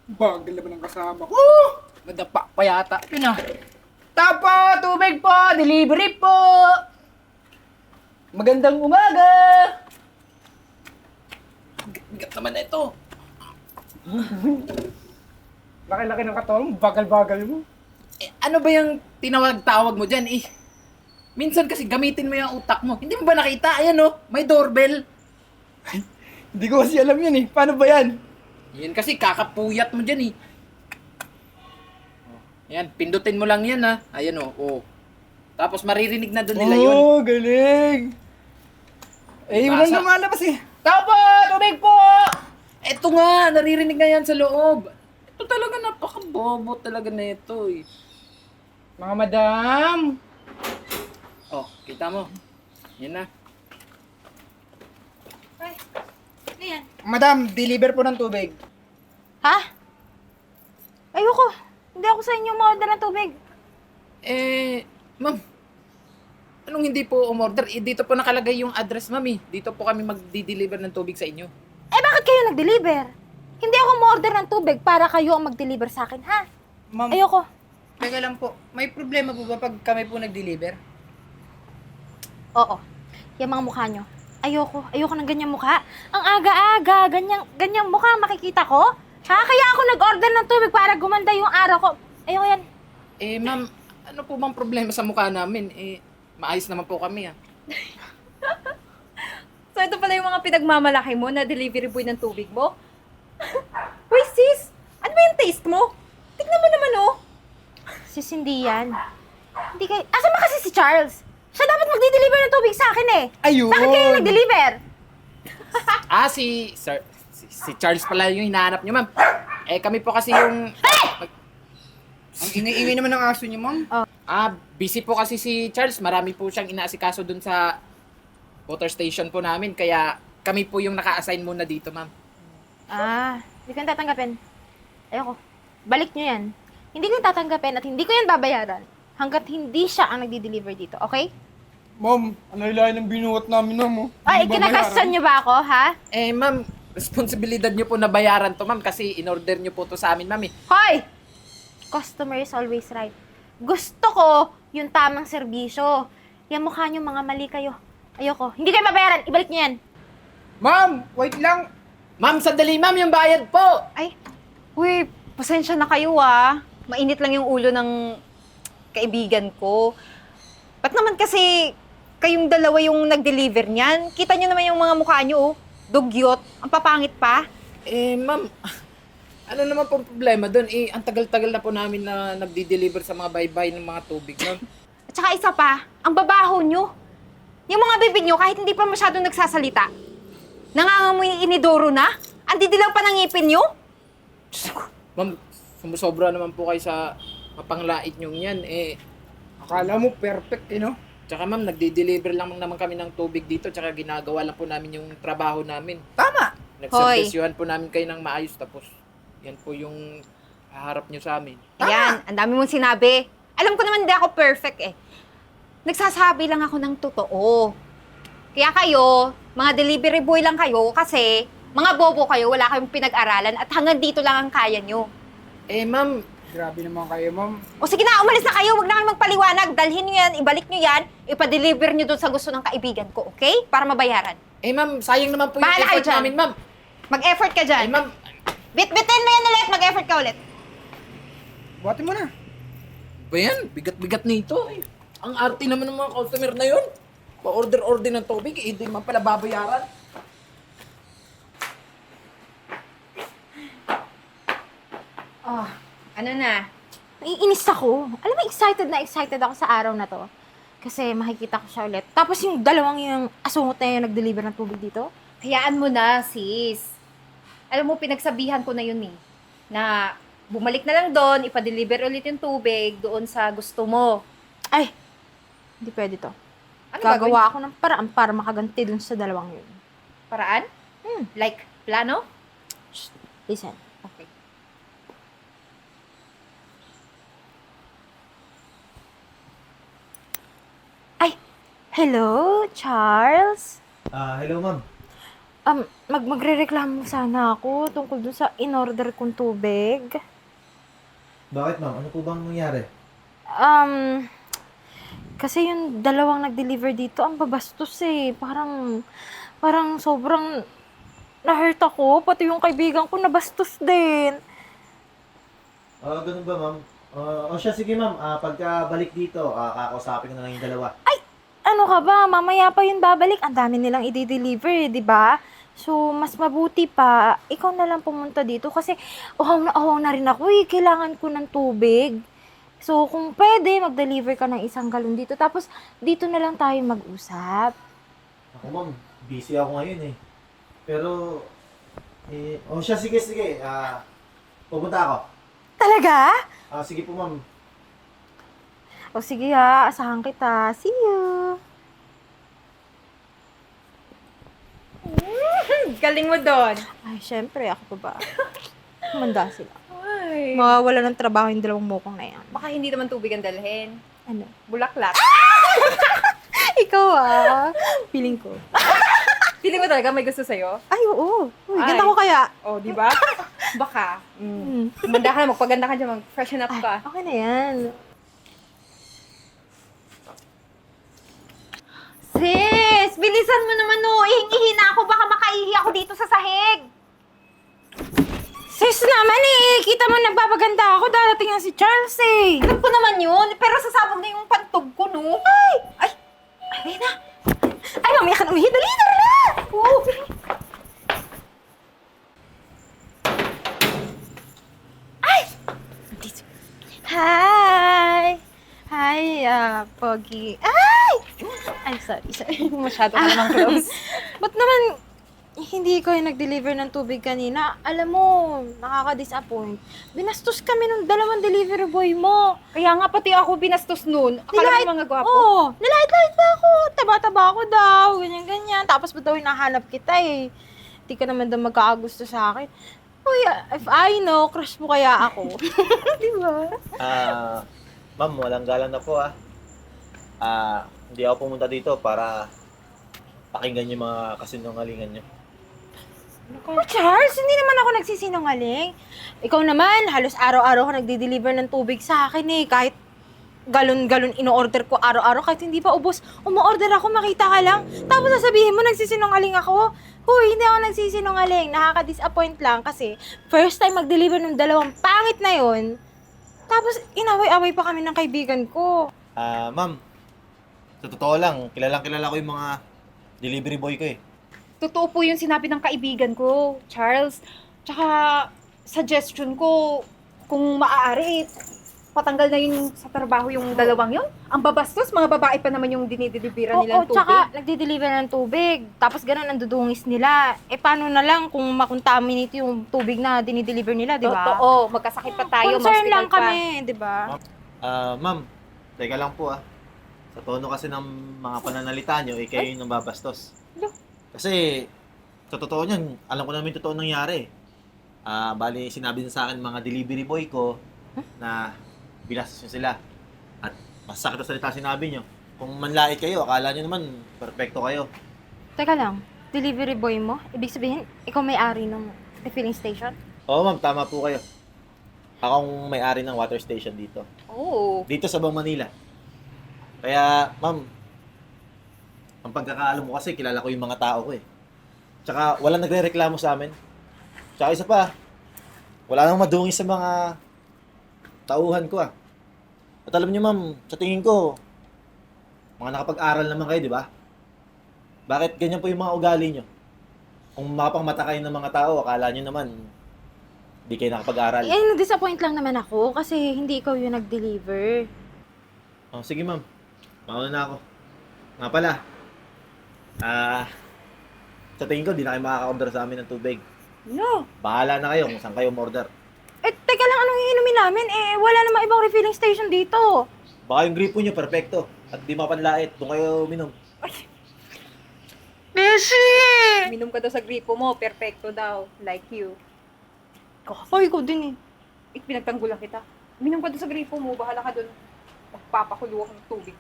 Bagal naman ang kasama ko. Madapa pa yata. Yun na. Tapo, tubig po, delivery po. Magandang umaga. Bigat naman na ito. Laki-laki ng katawan mo, bagal-bagal mo. Eh, ano ba yung tinawag-tawag mo dyan eh? Minsan kasi gamitin mo yung utak mo. Hindi mo ba nakita? Ayan oh, may doorbell. Hindi ko kasi alam yan eh. Paano ba yan? Yan kasi kakapuyat mo dyan eh. Ayan, pindutin mo lang yan ha. Ayan oh, oh. Tapos maririnig na doon nila yun. Oh, galing. Eh, yun lang Basa. lumalabas eh. Tapo, tubig po. Eto nga, naririnig na yan sa loob. Ito talaga napakabobo talaga na ito eh. Mga madam. Oh, kita mo. Yan na. Ay, ano yan? Madam, deliver po ng tubig. Ha? Ayoko. Hindi ako sa inyo ma-order ng tubig. Ma'am. Anong hindi po umorder? Eh, dito po nakalagay yung address, ma'am eh. Dito po kami magdi-deliver ng tubig sa inyo. Eh, bakit kayo nag-deliver? Hindi ako ma-order ng tubig para kayo ang mag-deliver sa akin, ha? Ma'am, Ayoko. teka lang po. May problema po ba pag kami po nag-deliver? Oo. Yung mga mukha nyo. Ayoko. Ayoko ng ganyang mukha. Ang aga-aga. Ganyang mukha makikita ko. Ha? Kaya ako nag-order ng tubig para gumanda yung araw ko. Ayoko yan. Eh, ma'am, ano po bang problema sa mukha namin? Eh, maayos naman po kami ah. So ito pala yung mga pinagmamalaki mo na delivery boy ng tubig mo? Uy sis, ano ba yung taste mo? Tignan mo naman oh. Sis, hindi yan. Hindi kayo... Asa ba kasi si Charles? Siya dapat magdi-deliver ng tubig sa akin eh. Ayun. Bakit kayo nag-deliver? Ah, si Charles pala yung hinahanap niyo, ma'am. Eh, kami po kasi yung... Ang ingay-ingay naman ng aso niyo, ma'am. Busy po kasi si Charles. Marami po siyang inaasikaso dun sa water station po namin. Kaya kami po yung naka-assign muna dito, ma'am. Hindi ko yan tatanggapin. Ayoko. Balik nyo yan. Hindi ko yan tatanggapin at hindi ko yan babayaran hanggat hindi siya ang nagdi-deliver dito, okay? Ma'am, ano ilahin ng binuhat namin na mo? Ay, kinakasyon nyo ba ako, ha? Eh, ma'am, responsibilidad niyo po na bayaran to, ma'am. Kasi in-order niyo po to sa amin, ma'am. Eh. Hoy! Customer is always right. Gusto ko yung tamang serbisyo. Yan mukha nyo, mga mali kayo. Ayoko. Hindi kayo babayaran. Ibalik nyo yan. Ma'am, wait lang. Ma'am, sandali, ma'am, yung bayad po. Ay, Uy, pasensya na kayo ah. Mainit lang yung ulo ng kaibigan ko. Ba't naman kasi kayong dalawa yung nag-deliver niyan? Kita niyo naman yung mga mukha niyo oh. Dugyot. Ang papangit pa. Eh, ma'am, ano naman po problema doon? Eh, ang tagal-tagal na po namin na nagdi-deliver sa mga baybay ng mga tubig, ma'am. At saka isa pa, ang babaho niyo. Yung mga bibig niyo kahit hindi pa masyadong nagsasalita. Nangangamoy inidoro na? Ang didilaw pa ng ngipin niyo? Ma'am, sumusobra naman po kayo sa mapanglait niyong yan. Eh, Akala mo perfect eh, no? tsaka ma'am, nagdi-deliver lang naman kami ng tubig dito. Tsaka ginagawa lang po namin yung trabaho namin. Tama. Nagservisyuhan po namin kayo ng maayos. Tapos, yan po yung haharap niyo sa amin. Ayan, ang dami mong sinabi. Alam ko naman hindi ako perfect eh. Nagsasabi lang ako ng totoo. Kaya kayo, mga delivery boy lang kayo kasi mga bobo kayo, wala kayong pinag-aralan at hanggang dito lang ang kaya nyo. Eh, ma'am, Grabe naman kayo, ma'am. O sige na, umalis na kayo, huwag na kayo magpaliwanag. Dalhin nyo yan, ibalik nyo yan, ipa-deliver nyo doon sa gusto ng kaibigan ko, okay? Para mabayaran. ma'am, sayang naman po yung Bahala kayo effort dyan. namin, ma'am. Mag-effort ka Eh, dyan. ma'am, Bit-bitin mo yan ulit, mag-effort ka ulit. Buhatin mo na. ba yan? Bigat-bigat nito. Ang arte naman ng mga customer na yun. Pa-order-order ng tubig, eh, di man pala babayaran. Oh, ano na? naiinis ako. Alam mo, excited ako sa araw na to. Kasi makikita ko siya ulit. Tapos yung dalawang yung asungot na yung nag-deliver ng tubig dito. Hayaan mo na, sis. Alam mo, pinagsabihan ko na yun eh. Na bumalik na lang doon, ipa-deliver ulit yung tubig doon sa gusto mo. Ay, hindi pwede to. Ano Gagawa ako ng paraan para makaganti dun sa dalawang yun. Paraan? Like, plano? Listen. Okay. Ay, hello, Charles? Hello ma'am. Magrereklamo sana ako tungkol dun sa in-order kong tubig. Bakit ma'am? Ano po bang nangyari? Kasi yung dalawang nag-deliver dito, ang babastos eh. Parang sobrang na-hurt ako. Pati yung kaibigan ko nabastos din. Ganun ba ma'am? O siya, sige ma'am. Pagka balik dito, kakausapin ko na lang yung dalawa. Ano ka ba? Mamaya pa yun babalik. Ang dami nilang i-deliver, di ba? So, mas mabuti pa, ikaw na lang pumunta dito kasi uhaw na rin ako eh. Kailangan ko ng tubig. So, kung pwede, mag-deliver ka ng 1 galon dito. Tapos, dito na lang tayo mag-usap. Ako ma'am, busy ako ngayon eh. Pero, o siya, sige. Pupunta ako. Talaga? Sige po ma'am. O sige ha, asahan kita. See you! Galing mo doon. Ay, syempre, ako pa ba? Manda sila. Ay. Mawawala ng trabaho yung dalawang mukong na yan. Baka hindi naman tubig ang dalhin. Ano? Bulaklak. Ikaw feeling ko. Feeling mo talaga may gusto sa'yo? Ay, oo. Uy, Ay. ganda ko kaya. Oh, di ba? Baka. Manda ka na, magpaganda ka dyan, mag-freshen up ka. Okay na yan. Sis, bilisan mo naman no. Ihing-ihi na ako, baka makaihi ako dito sa sahig. Sis naman eh, kita mo nagpapaganda ako, darating na si Charles eh. Alam ko naman yun, pero sasabog na yung pantog ko, no? Ay na. Ay, mamaya ka na umihi, dali, tara na! Oo. Hi! Hi, Pogi. Ay, sorry. Masyado ka naman close. Ba't naman hindi ko yung nag-deliver ng tubig kanina? Alam mo, nakaka-disappoint. Binastos kami ng dalawang delivery boy mo. Kaya nga pati ako binastos nun. Akala mo mga gwapo. Oo, nilait-lait pa ako. Taba-taba ako daw, ganyan-ganyan. Tapos ba't daw hinahanap kita eh? Hindi ka naman daw magkakagusto sa akin. Uy, if I know, crush mo kaya ako. Di ba? Ma'am, walang galang na po hindi ako pumunta dito para pakinggan yung mga kasinungalingan nyo. Oh, Charles, hindi naman ako nagsisinungaling. Ikaw naman, halos araw-araw ka nagde-deliver ng tubig sa akin eh. Kahit galon-galon ino-order ko araw-araw, kahit hindi pa ubos, umu-order ako, makita ka lang. Tapos sasabihin mo, nagsisinungaling ako. Huy, hindi ako nagsisinungaling. Nakaka-disappoint lang kasi first time mag-deliver ng dalawang pangit na yon. Tapos inaway-away pa kami ng kaibigan ko. Ma'am, sa totoo lang, kilala ko yung mga delivery boy ko eh. Totoo po yung sinabi ng kaibigan ko, Charles. Tsaka, suggestion ko, kung maaari, patanggal na yun sa trabaho yung dalawang yun. Ang babastos, mga babae pa naman yung dinideliveran nilang tubig. Tsaka nagde-deliver ng tubig. Tapos ganun ang dudungis nila. Eh paano na lang kung makontaminate yung tubig na dinideliver nila, di ba? Totoo, magkasakit pa tayo, Concern lang pa. kami, di ba? Ma'am, teka lang po Sa tono kasi ng mga pananalita nyo, kayo yung nababastos. Kasi, sa totoo niyan, alam ko naman yung totoo nangyari. Bali, sinabi na sa akin mga delivery boy ko na binastos nyo sila. At masakit na salita sinabi nyo. Kung manlait kayo, akala nyo naman, perfecto kayo. Teka lang, delivery boy mo? Ibig sabihin, ikaw may-ari ng refilling station? Oo ma'am, tama po kayo. Akong may-ari ng water station dito. Oo. Dito sa Bang Manila. Kaya, ma'am, ang pagkakaalam mo kasi, kilala ko yung mga tao ko eh. Tsaka, walang nagre-reklamo sa amin. Tsaka isa pa, wala nang madungi sa mga tauhan ko At alam niyo ma'am, sa tingin ko, mga nakapag-aral naman kayo, di ba? Bakit ganyan po yung mga ugali nyo? Kung makapangmata kayo ng mga tao, akala nyo naman, di kayo nakapag-aral. Eh, na-disappoint lang naman ako kasi hindi ikaw yung nag-deliver. Oh, sige ma'am. Mauna na ako. Nga pala. Sa tingin ko, di na kayo makaka-order sa amin ng tubig. No. Bahala na kayo kung saan kayo umorder. Eh, teka lang, anong iinumin namin? Eh, wala namang ibang refilling station dito. Baka yung gripo nyo, perfecto. At di mapanlait. Doon kayo uminom. Beshi! Minom ka daw sa gripo mo, perfecto daw. Like you. Ay, ikaw din eh. Pinagtanggulan kita. Minom ka daw sa gripo mo, bahala ka doon. Magpapakulo ako ng tubig.